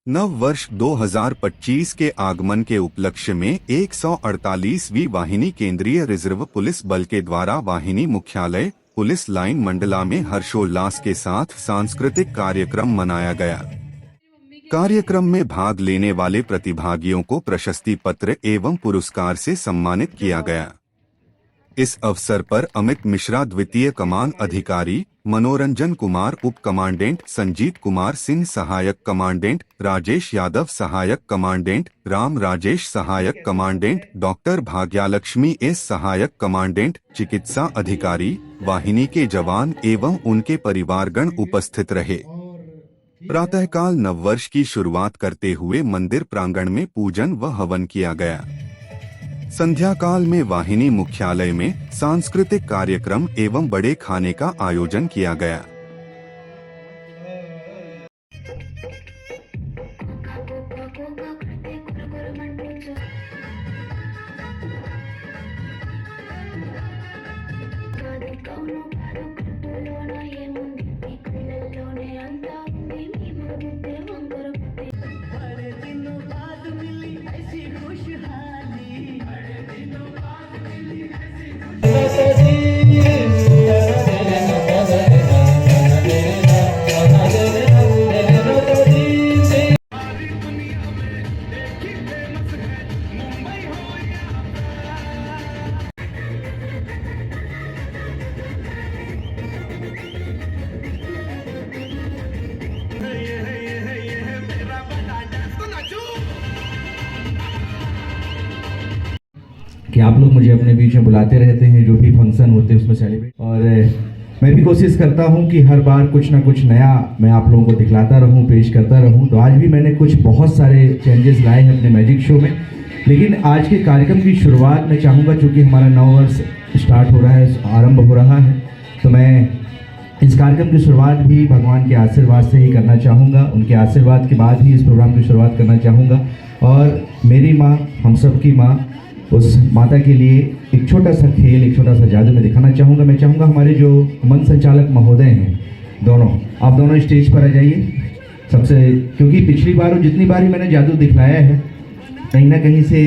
नव वर्ष 2025 के आगमन के उपलक्ष्य में 148वीं वाहिनी केंद्रीय रिजर्व पुलिस बल के द्वारा वाहिनी मुख्यालय पुलिस लाइन मंडला में हर्षोल्लास के साथ सांस्कृतिक कार्यक्रम मनाया गया। कार्यक्रम में भाग लेने वाले प्रतिभागियों को प्रशस्ति पत्र एवं पुरस्कार से सम्मानित किया गया। इस अवसर पर अमित मिश्रा द्वितीय कमान अधिकारी, मनोरंजन कुमार उप कमांडेंट, संजीत कुमार सिंह सहायक कमांडेंट, राजेश यादव सहायक कमांडेंट, राम राजेश सहायक कमांडेंट, डॉक्टर भाग्यलक्ष्मी एस सहायक कमांडेंट, चिकित्सा अधिकारी, वाहिनी के जवान एवं उनके परिवारगण उपस्थित रहे। प्रातःकाल नववर्ष की शुरुआत करते हुए मंदिर प्रांगण में पूजन व हवन किया गया। संध्या काल में वाहिनी मुख्यालय में सांस्कृतिक कार्यक्रम एवं बड़े खाने का आयोजन किया गया। कि आप लोग मुझे अपने बीच में बुलाते रहते हैं, जो भी फंक्शन होते हैं उसमें सेलिब्रेट, और मैं भी कोशिश करता हूं कि हर बार कुछ ना कुछ नया मैं आप लोगों को दिखलाता रहूं, पेश करता रहूं। तो आज भी मैंने कुछ बहुत सारे चेंजेस लाए हैं अपने मैजिक शो में। लेकिन आज के कार्यक्रम की शुरुआत मैं चाहूँगा, चूँकि हमारा नव वर्ष स्टार्ट हो रहा है, आरंभ हो रहा है, तो मैं इस कार्यक्रम की शुरुआत भी भगवान के आशीर्वाद से ही करना चाहूँगा। उनके आशीर्वाद के बाद ही इस प्रोग्राम की शुरुआत करना चाहूँगा। और मेरी माँ, हम सब की माँ, उस माता के लिए एक छोटा सा खेल, एक छोटा सा जादू में दिखाना चाहूँगा। मैं चाहूँगा हमारे जो मन संचालक महोदय हैं दोनों, आप दोनों स्टेज पर आ जाइए सबसे, क्योंकि पिछली बार और जितनी बार ही मैंने जादू दिखलाया है, कहीं ना कहीं से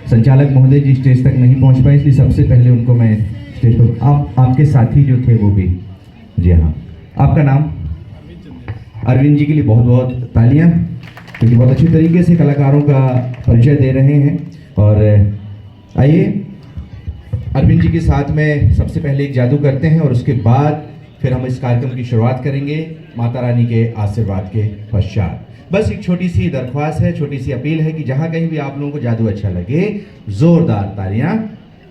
संचालक महोदय जी स्टेज तक नहीं पहुँच पाए, इसलिए सबसे पहले उनको मैं स्टेज पर, आपके साथी जो थे वो भी। जी हाँ, आपका नाम? अरविंद जी के लिए बहुत बहुत तालियाँ, क्योंकि बहुत अच्छी तरीके से कलाकारों का परिचय दे रहे हैं। और आइए अरविंद जी के साथ में सबसे पहले एक जादू करते हैं और उसके बाद फिर हम इस कार्यक्रम की शुरुआत करेंगे माता रानी के आशीर्वाद के पश्चात। बस एक छोटी सी दरख्वास्त है, छोटी सी अपील है कि जहाँ कहीं भी आप लोगों को जादू अच्छा लगे, जोरदार तालियां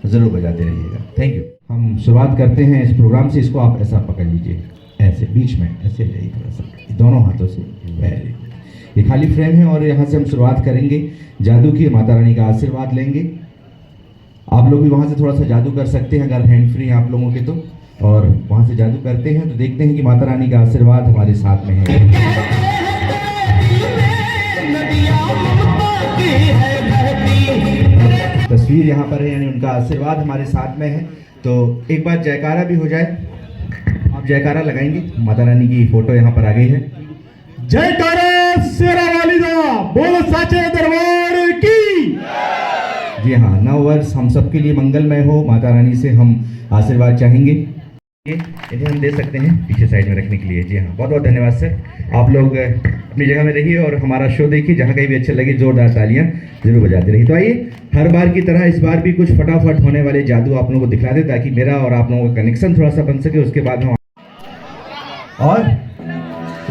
जरूर बजाते रहिएगा। Thank you. हम शुरुआत करते हैं इस प्रोग्राम से। इसको आप ऐसा पकड़ लीजिए, ऐसे बीच में ऐसे जाइए थोड़ा सा, दोनों हाथों से। Very good. ये खाली फ्रेम है और यहाँ से हम शुरुआत करेंगे जादू की, माता रानी का आशीर्वाद लेंगे। आप लोग भी वहाँ से थोड़ा सा जादू कर सकते हैं अगर हैंड फ्री हैं आप लोगों के तो, और वहाँ से जादू करते हैं तो देखते हैं कि माता रानी का आशीर्वाद हमारे साथ में है। तस्वीर यहाँ पर है, यानी उनका आशीर्वाद हमारे साथ में है। तो एक बार जयकारा भी हो जाए, आप जयकारा लगाएंगे। माता रानी की फोटो यहाँ पर आ गई है। जयकारा शेरा वाली दा, बोलो साचे दरबार की। जी हाँ, नव वर्ष हम सबके लिए मंगलमय हो, माता रानी से हम आशीर्वाद चाहेंगे। इन्हें हम दे सकते हैं पीछे साइड में रखने के लिए। जी हाँ, बहुत बहुत धन्यवाद सर। आप लोग अपनी जगह में रहिए और हमारा शो देखिए, जहाँ कहीं भी अच्छा लगे जोरदार तालियां जरूर बजाते रहिए। तो आइए हर बार की तरह इस बार भी कुछ फटाफट होने वाले जादू आप लोगों को दिखला दे, ताकि मेरा और आप लोगों का कनेक्शन थोड़ा सा बन सके। उसके बाद हम और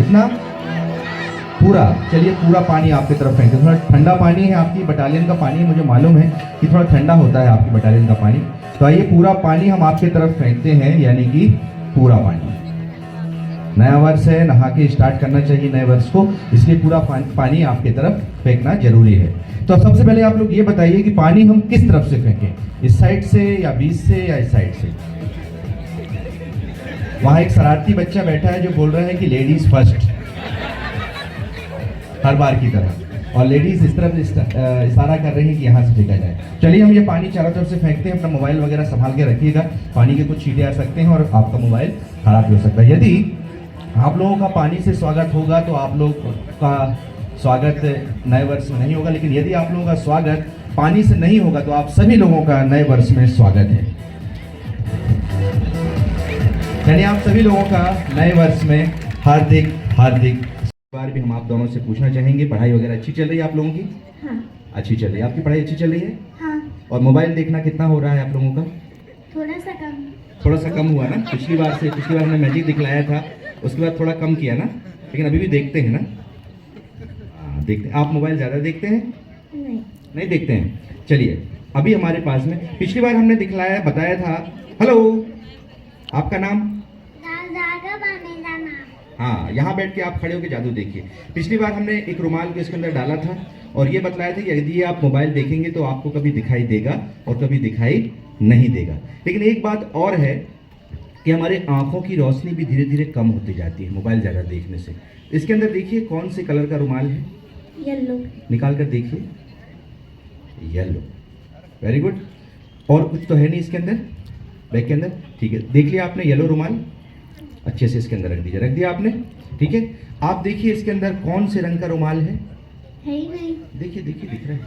इतना पूरा, चलिए पूरा पानी आपकी तरफ फेंकते। थोड़ा ठंडा पानी है, आपकी बटालियन का पानी है, मुझे मालूम है कि थोड़ा ठंडा होता है आपकी बटालियन का पानी। तो आइए पूरा पानी हम आपकी तरफ फेंकते हैं, यानी कि पूरा पानी। नया वर्ष है, नहा के स्टार्ट करना चाहिए नए वर्ष को, इसलिए पूरा पानी आपकी तरफ फेंकना जरूरी है। तो सबसे पहले आप लोग ये बताइए कि पानी हम किस तरफ से फेंकें, इस साइड से या बीच से या इस साइड से? वहाँ एक शरारती बच्चा बैठा है जो बोल रहा है कि लेडीज फर्स्ट, हर बार की तरह, और लेडीज इस तरफ इशारा कर रही हैं कि यहाँ से फेंका जाए। चलिए हम ये पानी चारों तरफ से फेंकते हैं। अपना मोबाइल वगैरह संभाल के रखिएगा, पानी के कुछ छींटे आ सकते हैं और आपका मोबाइल खराब भी हो सकता है। यदि आप लोगों का पानी से स्वागत होगा तो आप लोग का स्वागत नए वर्ष में नहीं होगा, लेकिन यदि आप लोगों का स्वागत पानी से नहीं होगा तो आप सभी लोगों का नए वर्ष में स्वागत है। यानी आप सभी लोगों का नए वर्ष में हार्दिक हार्दिक। इस बार भी हम आप दोनों से पूछना चाहेंगे, पढ़ाई वगैरह अच्छी चल रही है आप लोगों की? हाँ। अच्छी चल रही है, आपकी पढ़ाई अच्छी चल रही है? हाँ। और मोबाइल देखना कितना हो रहा है आप लोगों का? थोड़ा सा कम हुआ ना पिछली बार से। पिछली बार हमने मैजिक दिखलाया था, उसके बाद थोड़ा कम किया ना, लेकिन अभी भी देखते हैं ना? हाँ देखते हैं। आप मोबाइल ज़्यादा देखते हैं? नहीं देखते हैं। चलिए अभी हमारे पास में पिछली बार हमने दिखलाया बताया था। हेलो, आपका नाम? हाँ, यहाँ बैठ के आप खड़े होकर जादू देखिए। पिछली बार हमने एक रुमाल को इसके अंदर डाला था और ये बतलाया था कि यदि आप मोबाइल देखेंगे तो आपको कभी दिखाई देगा और कभी दिखाई नहीं देगा। लेकिन एक बात और है कि हमारे आंखों की रोशनी भी धीरे धीरे कम होती जाती है मोबाइल ज़्यादा देखने से। इसके अंदर देखिए कौन से कलर का रुमाल है? येलो। निकाल कर देखिए, येलो। Very good. और कुछ तो है नहीं इसके अंदर, बैग के अंदर? ठीक है, देख लिया आपने येलो रुमाल? अच्छे से इसके अंदर रख दीजिए। रख दिया आपने? ठीक है। आप देखिए इसके अंदर कौन से रंग का रुमाल है? है ही नहीं। देखिए देखिए दिख रहा है।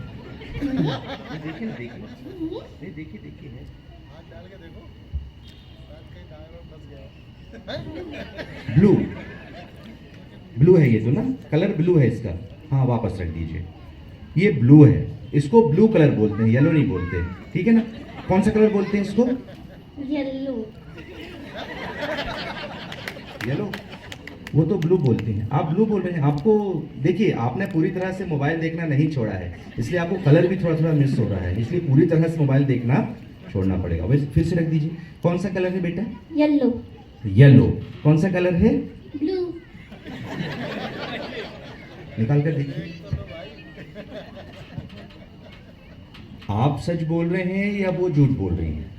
देखिए देखिए नहीं, देखिए देखिए है। ब्लू, ब्लू है ये तो ना, कलर ब्लू है इसका। हाँ वापस रख दीजिए। ये ब्लू है, इसको ब्लू कलर बोलते हैं, येलो नहीं बोलते, ठीक है ना? कौन सा कलर बोलते हैं इसको? येलो। येलो, वो तो ब्लू बोलते हैं, आप ब्लू बोल रहे हैं। आपको देखिए, आपने पूरी तरह से मोबाइल देखना नहीं छोड़ा है, इसलिए आपको कलर भी थोड़ा थोड़ा मिस हो रहा है, इसलिए पूरी तरह से मोबाइल देखना छोड़ना पड़ेगा। वैसे फिर से रख दीजिए। कौन सा कलर है बेटा? येलो। येलो। कौन सा कलर है? ब्लू। निकाल कर देखिए। आप सच बोल रहे हैं या वो झूठ बोल रही हैं?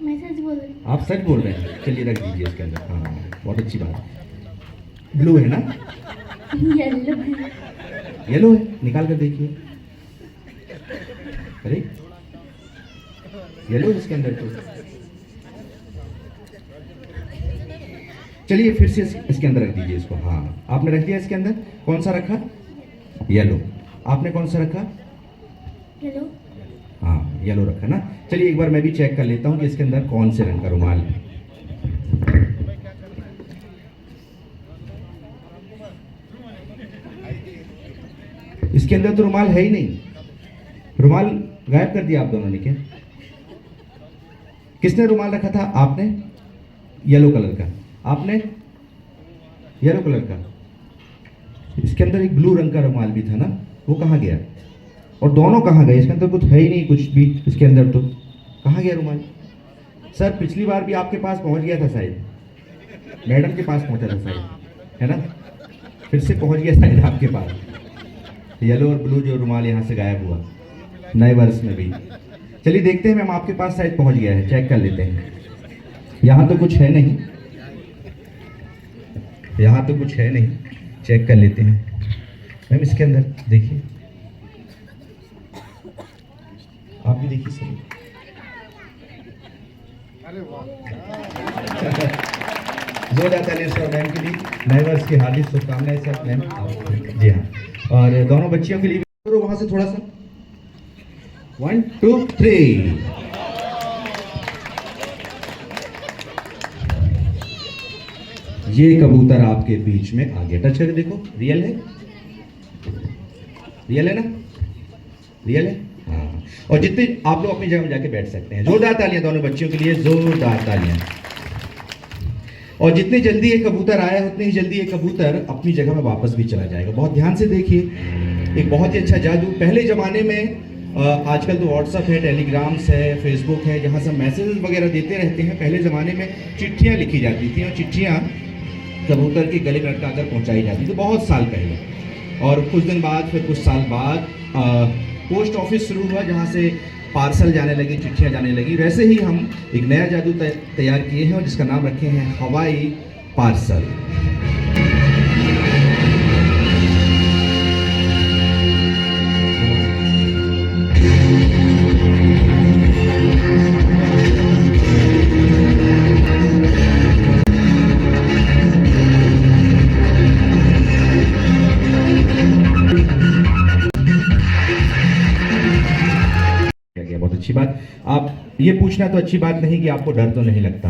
मैं सच बोल रही हूँ। आप सच बोल रहे हैं। चलिए रख दीजिए इसके अंदर। हाँ बहुत अच्छी बात। ब्लू है ना? येलो है। येलो है, निकाल कर देखिए। अरे येलो है इसके अंदर तो। चलिए फिर से इसके अंदर रख दीजिए इसको। हाँ आपने रख दिया इसके अंदर। कौन सा रखा? येलो। आपने कौन सा रखा? येलो। हाँ येलो रखा ना। चलिए एक बार मैं भी चेक कर लेता हूँ कि इसके अंदर कौन से रंग का रुमाल है। इसके अंदर तो रुमाल है ही नहीं। रुमाल गायब कर दिया आप दोनों ने क्या? किसने रुमाल रखा था? आपने? येलो कलर का। आपने? येलो कलर का। इसके अंदर एक ब्लू रंग का रुमाल भी था ना, वो कहाँ गया? और दोनों कहाँ गए? इसके अंदर कुछ है ही नहीं, कुछ भी इसके अंदर तो। कहाँ गया रुमाल? सर पिछली बार भी आपके पास पहुंच गया था शायद, मैडम के पास पहुंचा था शायद, है ना? फिर से पहुंच गया शायद आपके पास। येलो और ब्लू जो रुमाल यहाँ से गायब हुआ नए वर्ष में भी। चलिए देखते हैं मैम, आपके पास शायद पहुंच गया है, चेक कर लेते हैं। यहाँ तो कुछ है नहीं, यहाँ तो कुछ है नहीं, चेक कर लेते हैं। मैम इसके अंदर देखिए, आप भी देखिए सही। जोरदार तालियां सर मैम के लिए। नए वर्ष की हार्दिक शुभकामनाएं सर मैम। जी हाँ, और दोनों बच्चियों के लिए भी करो वहां से थोड़ा सा। 1 2 3। ये कबूतर आपके बीच में आ गया। टच करके देखो, रियल है? रियल है ना? रियल है? हाँ। और जितने आप लोग अपनी जगह में जाके बैठ सकते हैं। जोरदार तालियां दोनों बच्चियों के लिए, जोरदार तालियां। और जितनी जल्दी ये कबूतर आया उतनी ही जल्दी ये कबूतर अपनी जगह में वापस भी चला जाएगा। बहुत ध्यान से देखिए, एक बहुत ही अच्छा जादू। पहले ज़माने में आजकल तो व्हाट्सअप है, टेलीग्राम्स है, फेसबुक है, जहाँ सब मैसेजेस वगैरह देते रहते हैं। पहले ज़माने में चिट्ठियाँ लिखी जाती थी और चिट्ठियाँ कबूतर के गले में लटका कर पहुँचाई जाती थी, बहुत साल पहले। और कुछ दिन बाद, फिर कुछ साल बाद पोस्ट ऑफिस शुरू हुआ, जहाँ से पार्सल जाने लगी, चिट्ठियाँ जाने लगी। वैसे ही हम एक नया जादू तैयार किए हैं और जिसका नाम रखे हैं हवाई पार्सल। अच्छी बात। आप ये पूछना तो अच्छी बात नहीं कि आपको डर तो नहीं लगता,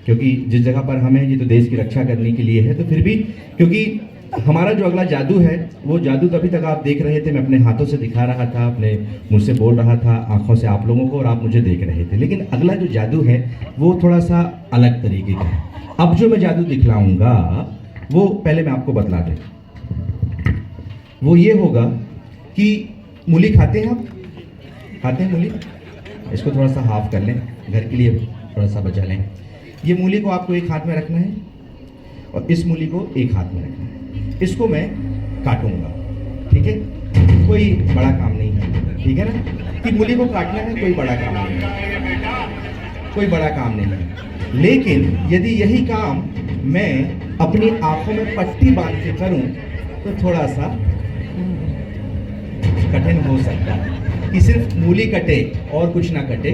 क्योंकि जिस जगह पर हमें ये तो देश की रक्षा करने के लिए है, तो फिर भी क्योंकि हमारा जो अगला जादू है वो जादू तो अभी तक आप देख रहे थे, मैं अपने हाथों से दिखा रहा था, अपने मुंह से बोल रहा था, आंखों से आप लोगों को, और आप मुझे देख रहे थे। लेकिन अगला जो जादू है वो थोड़ा सा अलग तरीके का है। अब जो मैं जादू दिखलाऊंगा वो पहले मैं आपको बतला दूं, वो ये होगा कि मूली खाते हैं आप? खाते हैं मूली? इसको थोड़ा सा हाफ कर लें, घर के लिए थोड़ा सा बचा लें। ये मूली को आपको एक हाथ में रखना है और इस मूली को एक हाथ में रखना है। इसको मैं काटूंगा, ठीक है? कोई बड़ा काम नहीं है, ठीक है ना? कि मूली को काटना है, कोई बड़ा काम नहीं है, कोई बड़ा काम नहीं है। लेकिन यदि यही काम मैं अपनी आंखों में पट्टी बांध के करूं तो थोड़ा सा कठिन हो सकता है कि सिर्फ मूली कटे और कुछ ना कटे,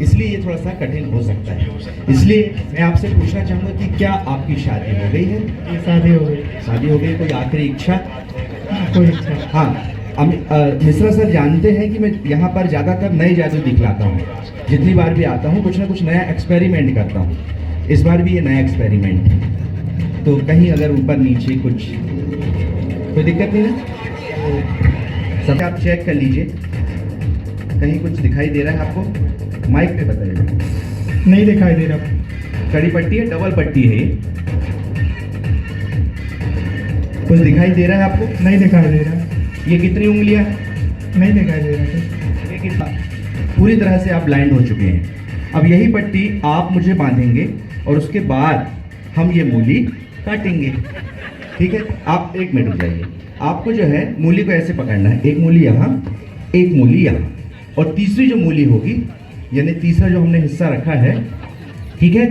इसलिए ये थोड़ा सा कठिन हो सकता है। इसलिए मैं आपसे पूछना चाहूंगा कि क्या आपकी शादी हो गई है? शादी हो गई। शादी हो गई, कोई आखिरी इच्छा? कोई इच्छा? हाँ, मिश्रा सर जानते हैं कि मैं यहाँ पर ज़्यादातर नए जादू दिखलाता हूँ। जितनी बार भी आता हूँ कुछ ना कुछ नया एक्सपेरिमेंट करता हूँ। इस बार भी ये नया एक्सपेरिमेंट है, तो कहीं अगर ऊपर नीचे कुछ कोई दिक्कत नहीं ना, सब आप चेक कर लीजिए, कहीं कुछ दिखाई दे रहा है आपको? माइक पे बताइए। नहीं दिखाई दे रहा। कड़ी पट्टी है, डबल पट्टी है ये? कुछ दिखाई दे रहा है आपको? नहीं दिखाई दे रहा। ये कितनी उंगलियां? नहीं दिखाई दे रहा। ये कितना? पूरी तरह से आप ब्लाइंड हो चुके हैं। अब यही पट्टी आप मुझे बांधेंगे और उसके बाद हम ये मूली काटेंगे, ठीक है? आप एक मिनट रुक जाइए। आपको जो है मूली को ऐसे पकड़ना है, एक मूली यहाँ, एक मूली यहाँ, और तीसरी जो मूली होगी, यानी तीसरा जो हमने हिस्सा रखा है, ठीक है,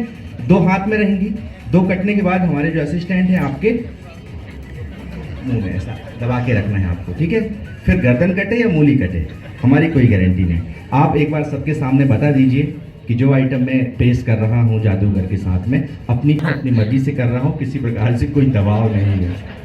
दो हाथ में रहेंगी। दो कटने के बाद हमारे जो असिस्टेंट हैं आपके मुंह में ऐसा दबा के रखना है आपको, ठीक है? फिर गर्दन कटे या मूली कटे, हमारी कोई गारंटी नहीं। आप एक बार सबके सामने बता दीजिए कि जो आइटम मैं पेश कर रहा हूँ जादूगर के साथ में अपनी मर्जी से कर रहा हूँ, किसी प्रकार से कोई दबाव नहीं है।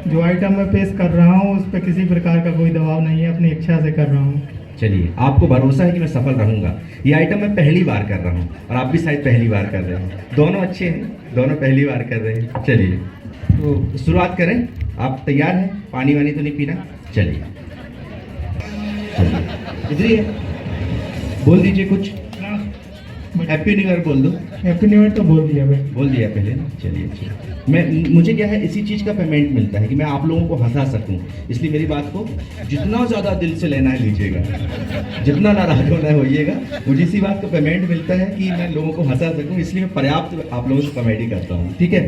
जो आइटम मैं पेश कर रहा हूँ उस पर किसी प्रकार का कोई दबाव नहीं है, अपनी इच्छा से कर रहा हूँ। चलिए, आपको भरोसा है कि मैं सफल रहूंगा। ये आइटम मैं पहली बार कर रहा हूँ और आप भी शायद पहली बार कर रहे हैं। दोनों अच्छे हैं, दोनों पहली बार कर रहे हैं। चलिए, तो शुरुआत करें। आप तैयार हैं? पानी वानी तो नहीं पीना? चलिए इधर ही है, बोल दीजिए कुछ। हैप्पी न्यू ईयर बोल दो। हैप्पी न्यू ईयर तो बोल दिया भाई। बोल दिया पहले ना? चलिए अच्छा। मुझे क्या है, इसी चीज़ का पेमेंट मिलता है कि मैं आप लोगों को हंसा सकूं, इसलिए मेरी बात को जितना ज़्यादा दिल से लेना है लीजिएगा, जितना नाराज होना है होइएगा। मुझे इसी बात का पेमेंट मिलता है कि मैं लोगों को हंसा सकूं, इसलिए मैं पर्याप्त आप लोगों से कॉमेडी करता हूँ, ठीक है?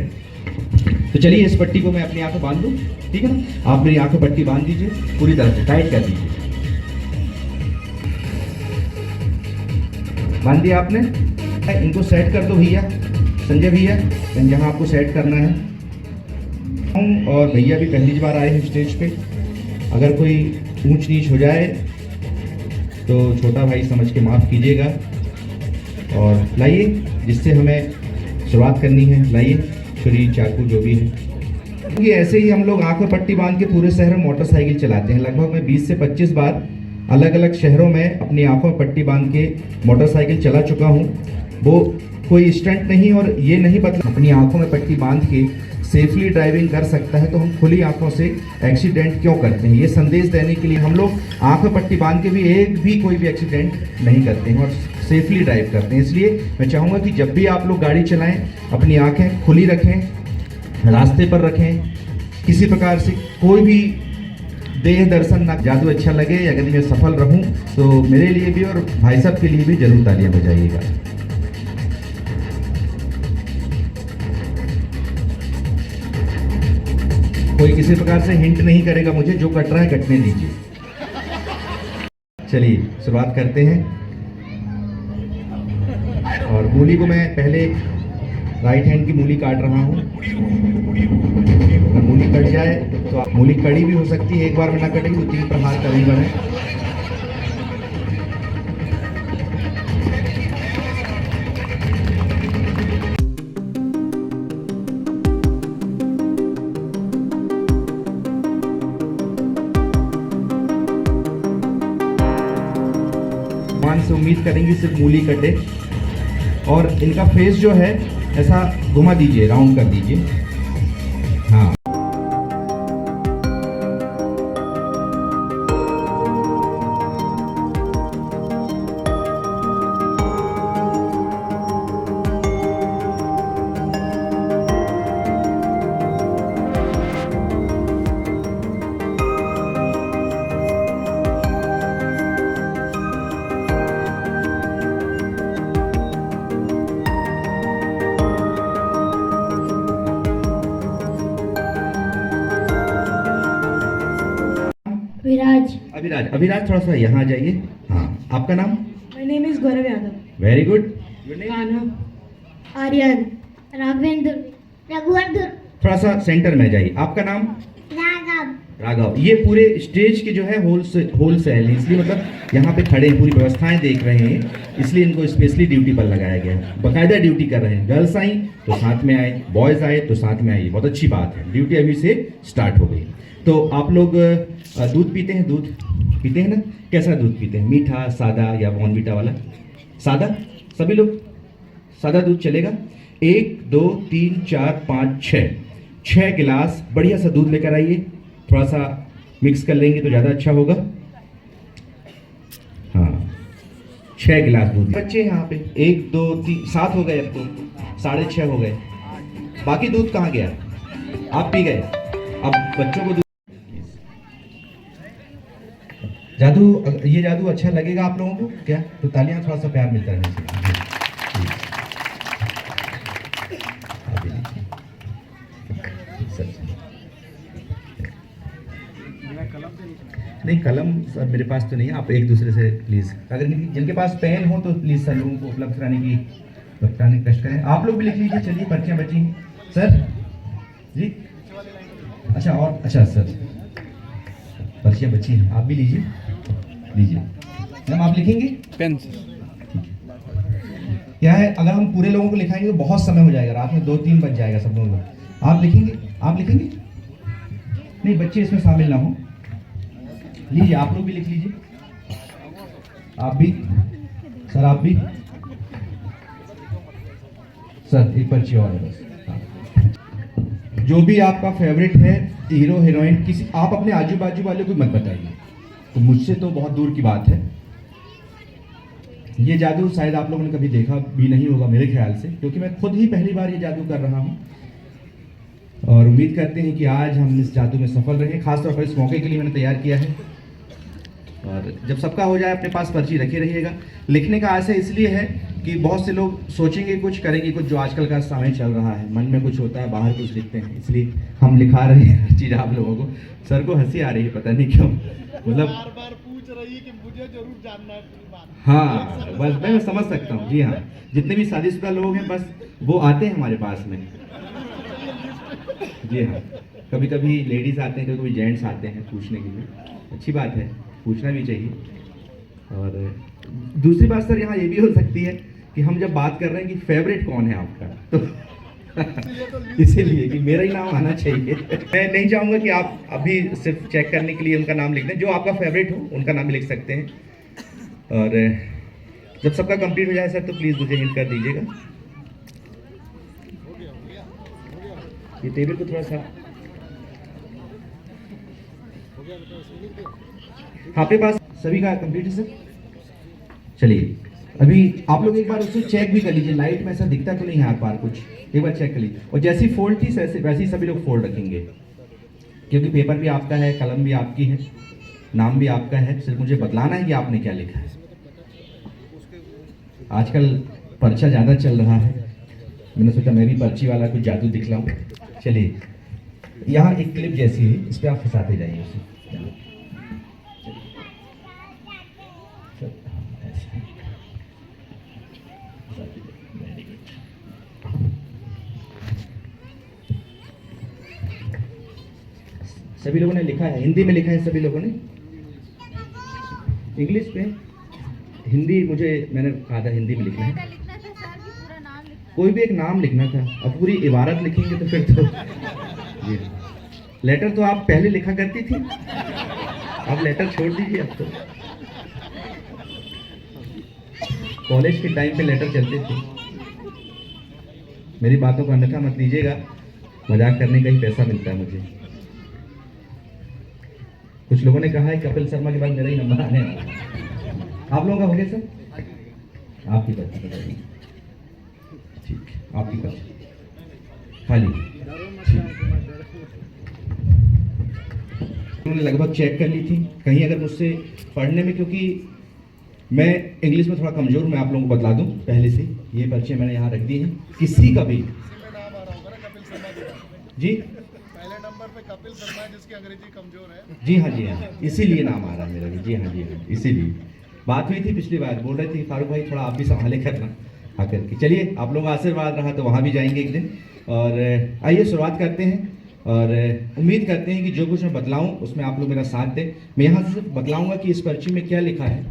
तो चलिए, इस पट्टी को मैं अपनी आंखों बांध दूँ, ठीक है ना? आप मेरी आंखों पट्टी बांध दीजिए, पूरी तरह से टाइट कर दीजिए। बांध दिया आपने? इनको सेट कर दो भैया, संजय भैया, जहाँ आपको सेट करना है। और भैया भी पहली बार आए हैं स्टेज पे, अगर कोई ऊंच नीच हो जाए तो छोटा भाई समझ के माफ़ कीजिएगा। और लाइए, जिससे हमें शुरुआत करनी है, लाइए छुरी चाकू जो भी है। क्योंकि ऐसे ही हम लोग आंखों पट्टी बांध के पूरे शहर में मोटरसाइकिल चलाते हैं। लगभग मैं 20 से 25 बार अलग अलग शहरों में अपनी आंखों में पट्टी बांध के मोटरसाइकिल चला चुका हूँ। वो कोई स्टंट नहीं, और ये नहीं पता अपनी आंखों में पट्टी बांध के सेफली ड्राइविंग कर सकता है तो हम खुली आंखों से एक्सीडेंट क्यों करते हैं। ये संदेश देने के लिए हम लोग आंखों में पट्टी बांध के भी एक भी कोई भी एक्सीडेंट नहीं करते हैं और सेफली ड्राइव करते हैं। इसलिए मैं चाहूँगा कि जब भी आप लोग गाड़ी चलाएं अपनी आंखें खुली रखें, रास्ते पर रखें, किसी प्रकार से कोई भी देह दर्शन ना। जादू अच्छा लगे, अगर मैं सफल रहूं तो मेरे लिए भी और भाई साहब के लिए भी जरूर तालियां बजाइएगा। कोई किसी प्रकार से हिंट नहीं करेगा मुझे, जो कट रहा है कटने दीजिए। चलिए शुरुआत करते हैं। और मूली को मैं पहले राइट हैंड की मूली काट रहा हूँ। अगर मूली कट जाए तो मूली कड़ी भी हो सकती है, एक बार में ना कटेगी तो 3 प्रहार करूँगा मैं। से उम्मीद करेंगे सिर्फ मूली कटे। और इनका फेस जो है ऐसा घुमा दीजिए, राउंड कर दीजिए। हाँ, विराज। अभिराज, अभिराज थोड़ा सा यहाँ आ जाइए। हाँ, आपका नाम? My name is Gaurav Yadav. Very good. Anna. Aryan. Raghavendra. Raghuvardhan. थोड़ा सा सेंटर में जाइए। आपका नाम? राघव। राघव। ये पूरे स्टेज की जो है होल सेल, इसलिए मतलब यहाँ पे खड़े हैं, पूरी व्यवस्थाएं देख रहे हैं, इसलिए इनको स्पेशली ड्यूटी पर लगाया गया है। बाकायदा ड्यूटी कर रहे हैं। गर्ल्स आई तो साथ में आए, बॉयज आए तो साथ में आइए। बहुत अच्छी बात है, ड्यूटी अभी से स्टार्ट हो गई। तो आप लोग दूध पीते हैं? दूध पीते हैं ना? कैसा दूध पीते हैं? मीठा, सादा या बॉर्नवीटा वाला? सादा। सभी लोग सादा दूध चलेगा। 1 2 3 4 5 6 गिलास बढ़िया सा दूध लेकर आइए। थोड़ा सा मिक्स कर लेंगे तो ज़्यादा अच्छा होगा। हाँ, 6 गिलास दूध। बच्चे यहाँ पे 1 2 3 7 हो गए, अब तो 6.5 हो गए। बाकी दूध कहाँ गया? आप पी गए। अब बच्चों को जादू, ये जादू अच्छा लगेगा आप लोगों को क्या? तो तालियां, थोड़ा सा प्यार मिलता रहना चाहिए। नहीं, कलम सर मेरे पास तो नहीं है। आप एक दूसरे से प्लीज, अगर जिनके पास पेन हो तो प्लीज सर लोगों को उपलब्ध कराने की कष्ट करें। आप लोग भी लिख लीजिए। चलिए, पर्चियां बची सर जी। अच्छा, और अच्छा सर, पर्चियां बची हैं, आप भी लीजिए। मैम आप लिखेंगे? पेन से क्या है, अगर हम पूरे लोगों को लिखाएंगे तो बहुत समय हो जाएगा, रात में 2-3 बज जाएगा सब लोगों को। आप लिखेंगे? आप लिखेंगे? नहीं, बच्चे इसमें शामिल ना हो। लीजिए, आप लोग भी लिख लीजिए। आप भी सर, आप भी सर। एक पर्ची और है बस। जो भी आपका फेवरेट है हीरो हीरोइन, किसी आप अपने आजू बाजू वाले को मत बताइए, तो मुझसे तो बहुत दूर की बात है। ये जादू शायद आप लोगों ने कभी देखा भी नहीं होगा मेरे ख्याल से, क्योंकि मैं खुद ही पहली बार ये जादू कर रहा हूँ। और उम्मीद करते हैं कि आज हम इस जादू में सफल रहें। खासतौर पर इस मौके के लिए मैंने तैयार किया है। और जब सबका हो जाए अपने पास पर्ची रखे रहिएगा। लिखने का आशय इसलिए है कि बहुत से लोग सोचेंगे कुछ, करेंगे कुछ, जो आजकल का समय चल रहा है, मन में कुछ होता है, बाहर कुछ लिखते हैं, इसलिए हम लिखा रहे हैं हर चीज़ आप लोगों को। सर को हंसी आ रही है, पता नहीं क्यों, मतलब बार पूछ रही कि मुझे जरूर जानना है पूरी बात। हाँ, बस मैं समझ सकता हूँ। जी हाँ, जितने भी शादीशुदा लोग हैं बस वो आते हैं हमारे पास में। जी हाँ, कभी कभी लेडीज़ आते हैं, कभी कभी जेंट्स आते हैं पूछने के लिए। अच्छी बात है, पूछना भी चाहिए। और दूसरी बात सर यहाँ ये भी हो सकती है कि हम जब बात कर रहे हैं कि फेवरेट कौन है आपका, तो इसीलिए कि मेरा ही नाम आना चाहिए। मैं नहीं चाहूँगा कि आप अभी सिर्फ चेक करने के लिए उनका नाम लिख दें। जो आपका फेवरेट हो उनका नाम लिख सकते हैं। और जब सबका कंप्लीट हो जाए सर, तो प्लीज़ मुझे हिंट कर दीजिएगा। ये टेबल को थोड़ा सा आपके पास सभी का कंप्लीट है सर? चलिए, अभी आप लोग एक बार उससे चेक भी कर लीजिए, लाइट में ऐसा दिखता तो नहीं है आर पार कुछ, एक बार चेक कर लीजिए। और जैसी फोल्ड थी वैसे ही सभी लोग फोल्ड रखेंगे, क्योंकि पेपर भी आपका है, कलम भी आपकी है, नाम भी आपका है। सिर्फ मुझे बतलाना है कि आपने क्या लिखा है। आजकल पर्चा ज़्यादा चल रहा है, मैंने सोचा मैं भी पर्ची वाला कुछ जादू दिखलाऊं। चलिए, यहाँ एक क्लिप जैसी है, इस पर आप फंसाते जाइए उसे। सभी लोगों ने लिखा है, हिंदी में लिखा है सभी लोगों ने, इंग्लिश में, हिंदी मैंने कहा था हिंदी में लिखना है। कोई भी एक नाम लिखना था। अब पूरी इबारत लिखेंगे तो फिर तो जी, लेटर तो आप पहले लिखा करती थी, अब लेटर छोड़ दीजिए अब तो। कॉलेज के टाइम पे लेटर चलते थे। मेरी बातों को अन्यथा मत लीजिएगा, मजाक करने का ही पैसा मिलता है मुझे। कुछ लोगों ने कहा है कपिल शर्मा के बाद मेरा ही नंबर आने वाला है। आप लोगों का हो गया सर? आपकी पर्ची बताइए। ठीक, आपकी पर्ची खाली। उन्होंने लगभग चेक कर ली थी, कहीं अगर मुझसे पढ़ने में, क्योंकि मैं इंग्लिश में थोड़ा कमजोर हूं, मैं आप लोगों को बतला दूं पहले से। ये पर्ची मैंने यहाँ रख दी है, किसी का भी जी पहले नंबर पे कपिल शर्मा है जिसकी अंग्रेजी कमजोर है। जी हाँ, जी हाँ, इसीलिए नाम आ रहा है मेरा भी। जी हाँ, जी हाँ, इसीलिए बात हुई थी पिछली बार, बोल रहे थे फारूक भाई थोड़ा आप भी संभाले करना आकर के। चलिए, आप लोगों का आशीर्वाद रहा तो वहाँ भी जाएंगे एक दिन। और आइए शुरुआत करते हैं, और उम्मीद करते हैं कि जो कुछ मैं बतलाऊँ उसमें आप लोग मेरा साथ दें। मैं यहाँ से सिर्फ बतलाऊँगा कि इस पर्ची में क्या लिखा है।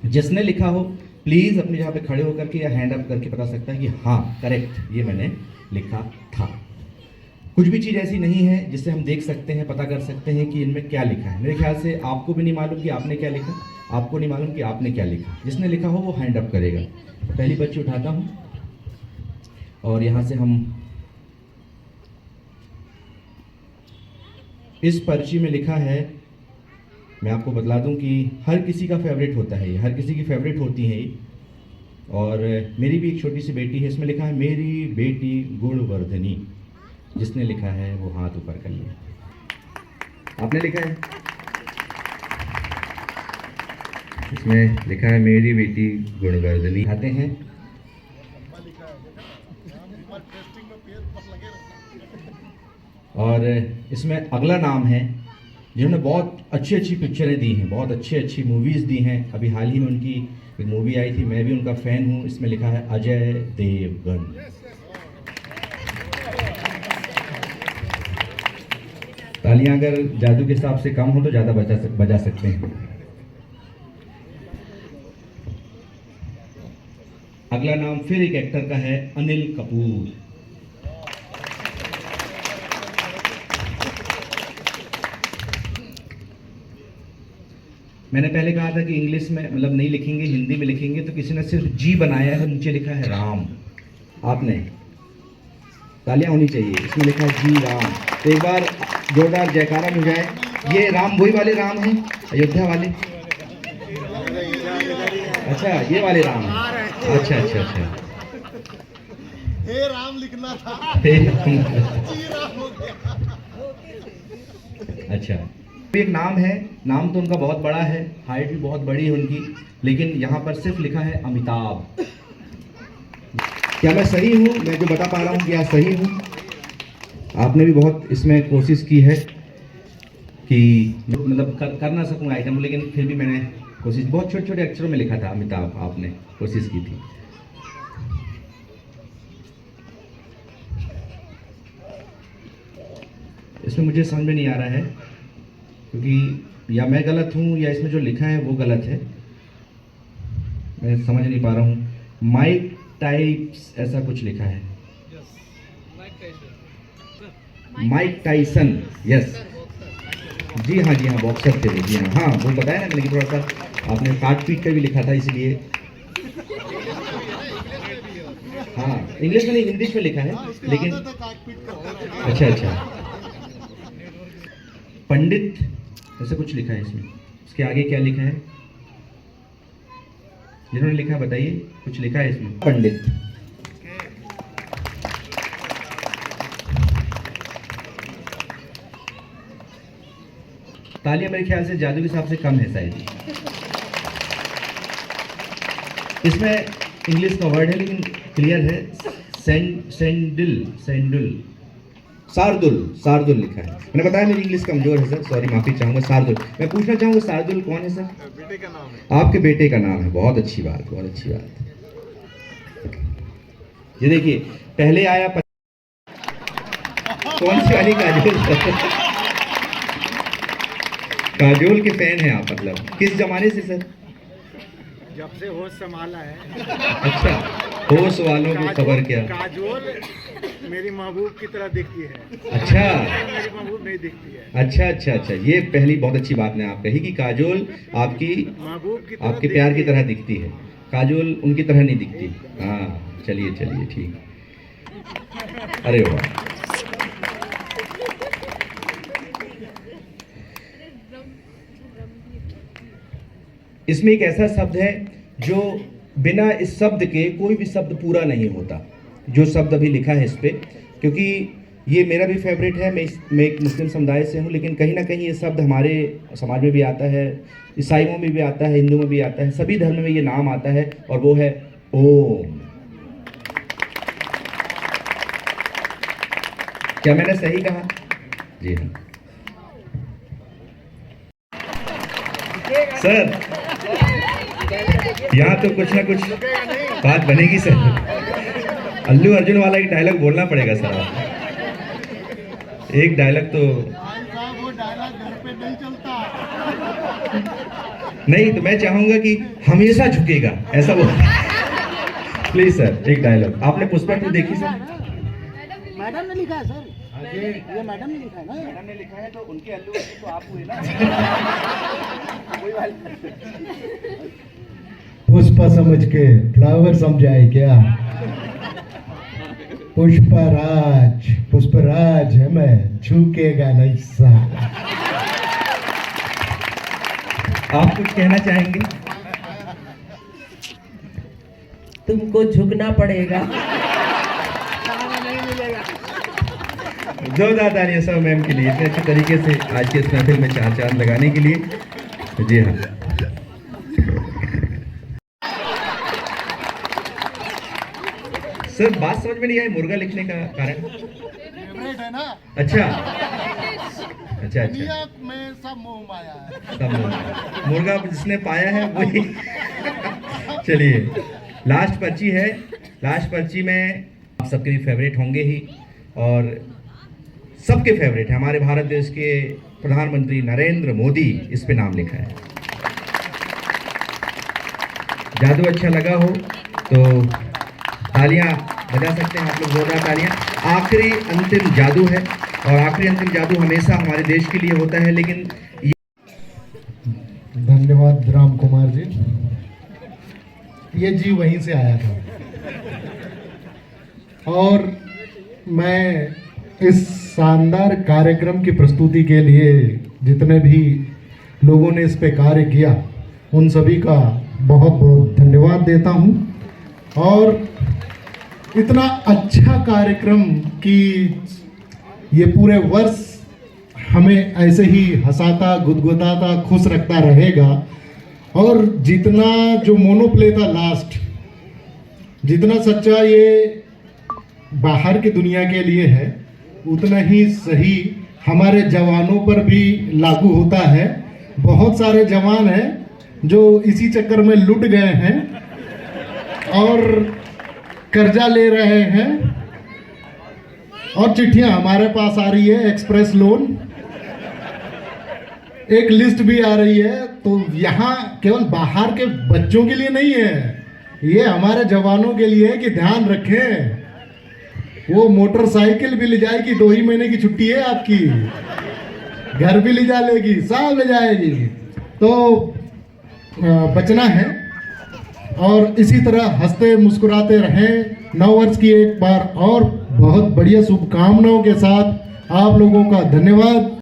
जिसने लिखा हो प्लीज़ अपनी जगह पे खड़े होकर के या हैंड अप करके बता सकता है कि हाँ करेक्ट, ये मैंने लिखा था। कुछ भी चीज़ ऐसी नहीं है जिससे हम देख सकते हैं, पता कर सकते हैं कि इनमें क्या लिखा है। मेरे ख्याल से आपको भी नहीं मालूम कि आपने क्या लिखा, आपको नहीं मालूम कि आपने क्या लिखा। जिसने लिखा हो वो हैंड अप करेगा। पहली पर्ची उठाता हूँ और यहाँ से हम इस पर्ची में लिखा है, मैं आपको बतला दूं कि हर किसी का फेवरेट होता है ये, हर किसी की फेवरेट होती है ये। और मेरी भी एक छोटी सी बेटी है, इसमें लिखा है मेरी बेटी गुणवर्धनी। जिसने लिखा है वो हाथ ऊपर कर लिया। आपने लिखा है, इसमें लिखा है मेरी बेटी गुणवर्धनी। आते हैं और इसमें अगला नाम है जिन्होंने बहुत अच्छी अच्छी पिक्चरें दी हैं, बहुत अच्छी अच्छी मूवीज़ दी हैं। अभी हाल ही में उनकी एक मूवी आई थी, मैं भी उनका फ़ैन हूँ। इसमें लिखा है अजय देवगन। तालियां अगर जादू के हिसाब से कम हो तो ज़्यादा बजा सकते हैं। अगला नाम फिर एक एक्टर का है, अनिल कपूर। मैंने पहले कहा था कि इंग्लिश में मतलब नहीं लिखेंगे, हिंदी में लिखेंगे, तो किसी ने सिर्फ जी बनाया है, नीचे लिखा है राम। आपने तालियां होनी चाहिए, इसमें लिखा है जी राम। तो एक बार जोरदार जयकारा हो जाए। ये राम वही वाले राम हैं, अयोध्या वाले? अच्छा, ये वाले राम हैं। अच्छा अच्छा अच्छा, हे राम लिखना था। हे जी राम हो गया। अच्छा, एक नाम है, नाम तो उनका बहुत बड़ा है, हाइट भी बहुत बड़ी है उनकी, लेकिन यहाँ पर सिर्फ लिखा है अमिताभ। क्या मैं सही हूँ? मैं जो बता पा रहा हूँ क्या सही हूँ? आपने भी बहुत इसमें कोशिश की है कि मतलब कर ना सकूँ आइटम, लेकिन फिर भी मैंने कोशिश, बहुत छोटे छोटे अक्षरों में लिखा था अमिताभ, आपने कोशिश की थी। इसमें मुझे समझ में नहीं आ रहा है, क्योंकि या मैं गलत हूँ या इसमें जो लिखा है वो गलत है, मैं समझ नहीं पा रहा हूँ। माइक टाइप्स ऐसा कुछ लिखा है, माइक टाइसन। यस, जी हाँ, जी हाँ, बॉक्सर थे, जी हाँ, हाँ वो बताया ना, लेकिन थोड़ा सा आपने काट पीट कर भी लिखा था इसलिए। हाँ, इंग्लिश में नहीं, हिंदी में लिखा है, लेकिन अच्छा अच्छा, पंडित ऐसा कुछ लिखा है इसमें। इसके आगे क्या लिखा है? जिन्होंने लिखा बताइए, कुछ लिखा है इसमें? पंडित। तालियां मेरे ख्याल से जादू के हिसाब से कम है शायद। इसमें इंग्लिश का वर्ड है लेकिन क्लियर है, सैंडल, शार्दुल लिखा है। मैंने बताया मेरी इंग्लिश कमजोर है सर, सॉरी, माफी चाहूंगा। शार्दुल, मैं पूछना चाहूंगा शार्दुल कौन है सर? बेटे का नाम है। आपके बेटे का नाम है, बहुत अच्छी बात, बहुत अच्छी बात। ये देखिए, पहले आया कौन सी वाली? काजोल। काजोल के फैन हैं आप, मतलब किस जमाने से सर? जब से होश संभाला है। अच्छा, होश वालों को खबर क्या? काजोल मेरी महबूब की तरह दिखती है। अच्छा, मेरी महबूब नहीं दिखती है। अच्छा अच्छा अच्छा, ये पहली बहुत अच्छी बात ने आप कही कि काजोल आपकी महबूब की आपके प्यार की तरह दिखती है। काजोल उनकी तरह नहीं दिखती। हाँ चलिए चलिए ठीक। अरे वाह, इसमें एक ऐसा शब्द है जो बिना इस शब्द के कोई भी शब्द पूरा नहीं होता, जो शब्द अभी लिखा है इस पे, क्योंकि ये मेरा भी फेवरेट है। मैं एक मुस्लिम समुदाय से हूँ, लेकिन कहीं ना कहीं ये शब्द हमारे समाज में भी आता है, ईसाइयों में भी आता है, हिंदू में भी आता है, सभी धर्म में ये नाम आता है, और वो है ओम। क्या मैंने सही कहा? जी हाँ सर, यहाँ तो कुछ ना कुछ बात बनेगी सर। अल्लू अर्जुन वाला एक डायलॉग बोलना पड़ेगा सर आपको। एक डायलॉग तो वो डायलॉग घर पे नहीं चलता। नहीं, तो मैं चाहूंगा कि हमेशा झुकेगा ऐसा बोल। प्लीज सर एक डायलॉग। आपने पुष्पा 2 देखी सर? मैडम ने लिखा है सर, ये मैडम ने लिखा है ना। मैडम ने लिखा है तो उनके अल्लू अर्जुन तो आप हुए ना। कोई बात नहीं। पुष्पा समझ के फ्लावर समझाए क्या? पुष्पराज, पुष्पराज है मैं, झुकेगा नहीं साला। आप कुछ कहना चाहेंगे? तुमको झुकना पड़ेगा। जोरदार तालियां सब मैम के लिए, इतने अच्छे तरीके से आज के इस महफिल में 4 चांद लगाने के लिए। जी हाँ सर, बात समझ में नहीं आई मुर्गा लिखने का कारण। फेवरेट है ना। अच्छा अच्छा अच्छा, दुनिया में सब मोह माया है। सब मुर्गा जिसने पाया है वही। चलिए लास्ट पर्ची है। लास्ट पर्ची में आप सबके भी फेवरेट होंगे ही, और सबके फेवरेट है हमारे भारत देश के प्रधानमंत्री नरेंद्र मोदी, इस पे नाम लिखा है। जादू अच्छा लगा हो तो तालियां बजा सकते हैं आप लोग, जोरदार तालियां। आखिरी अंतिम जादू है, और आखिरी अंतिम जादू हमेशा हमारे देश के लिए होता है, लेकिन धन्यवाद राम कुमार जी। ये जी वहीं से आया था, और मैं इस शानदार कार्यक्रम की प्रस्तुति के लिए जितने भी लोगों ने इस पे कार्य किया उन सभी का बहुत बहुत धन्यवाद देता हूं। और इतना अच्छा कार्यक्रम कि ये पूरे वर्ष हमें ऐसे ही हंसाता, गुदगुदाता, खुश रखता रहेगा। और जितना जो मोनोप्ले था लास्ट, जितना सच्चा ये बाहर की दुनिया के लिए है, उतना ही सही हमारे जवानों पर भी लागू होता है। बहुत सारे जवान हैं जो इसी चक्कर में लुट गए हैं और कर्जा ले रहे हैं, और चिट्ठियां हमारे पास आ रही है, एक्सप्रेस लोन, एक लिस्ट भी आ रही है। तो यहाँ केवल बाहर के बच्चों के लिए नहीं है, ये हमारे जवानों के लिए है कि ध्यान रखें। वो मोटरसाइकिल भी ले जाएगी, 2 ही महीने की छुट्टी है आपकी, घर भी ले जा लेगी, सब ले जाएगी। तो बचना है, और इसी तरह हंसते मुस्कुराते रहें। 9 वर्ष की एक बार और बहुत बढ़िया शुभकामनाओं के साथ आप लोगों का धन्यवाद।